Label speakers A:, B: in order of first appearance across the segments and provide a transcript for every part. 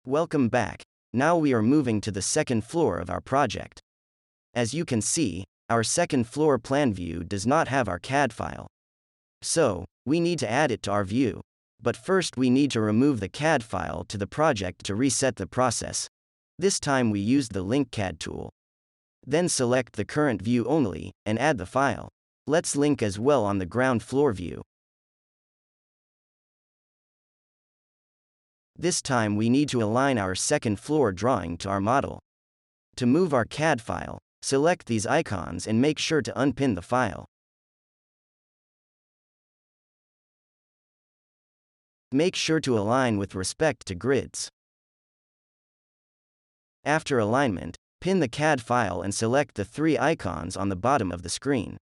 A: Welcome back. Now we are moving to the second floor of our project. As you can see, our second floor plan view does not have our CAD file. So, we need to add it to our view. But first we need to remove the CAD file to the project to reset the process. This time we used the Link CAD tool. Then select the current view only, and add the file. Let's link as well on the ground floor view. This time we need to align our second floor drawing to our model. To move our CAD file, select these icons and make sure to unpin the file. Make sure to align with respect to grids. After alignment, pin the CAD file and select the three icons on the bottom of the screen.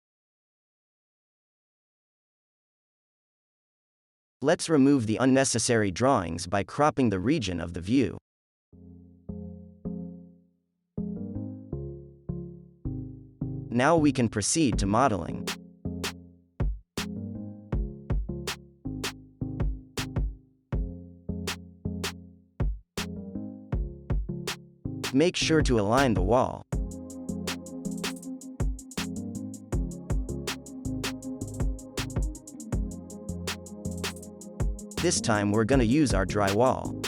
A: Let's remove the unnecessary drawings by cropping the region of the view. Now we can proceed to modeling. Make sure to align the wall. This time we're gonna use our drywall.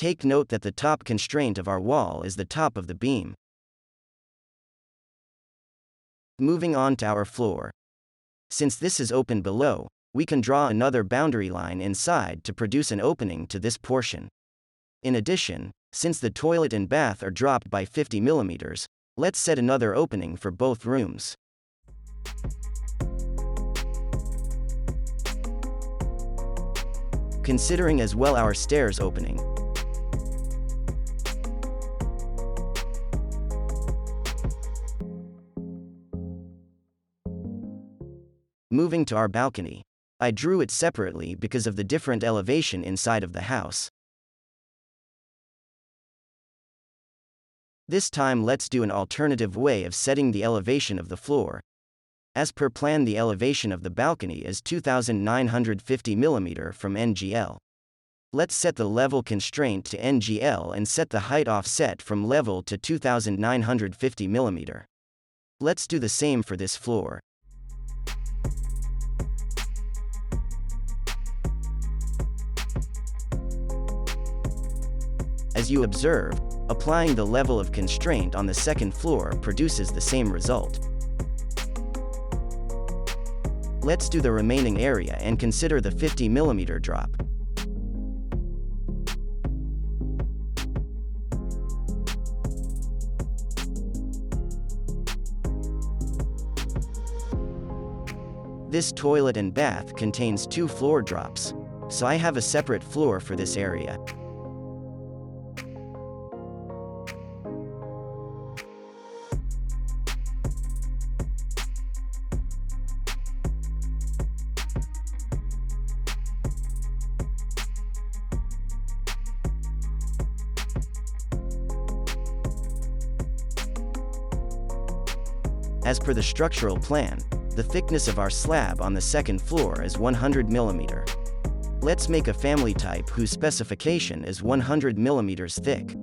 A: Take note that the top constraint of our wall is the top of the beam. Moving on to our floor. Since this is open below, we can draw another boundary line inside to produce an opening to this portion. In addition, since the toilet and bath are dropped by 50 mm, let's set another opening for both rooms. Considering as well our stairs opening. Moving to our balcony. I drew it separately because of the different elevation inside of the house. This time let's do an alternative way of setting the elevation of the floor. As per plan, the elevation of the balcony is 2950 mm from NGL. Let's set the level constraint to NGL and set the height offset from level to 2950 mm. Let's do the same for this floor. As you observe, applying the level of constraint on the second floor produces the same result. Let's do the remaining area and consider the 50 mm drop. This toilet and bath contains 2 floor drops, so I have a separate floor for this area. As per the structural plan, the thickness of our slab on the second floor is 100 mm. Let's make a family type whose specification is 100 mm thick.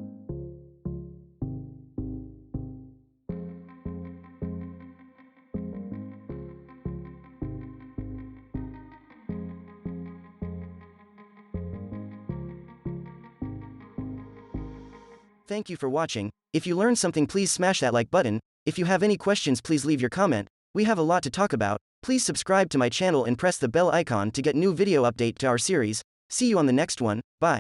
A: Thank you for watching. If you learned something, please smash that like button. If you have any questions, please leave your comment. We have a lot to talk about. Please subscribe to my channel and press the bell icon to get new video update to our series. See you on the next one. Bye.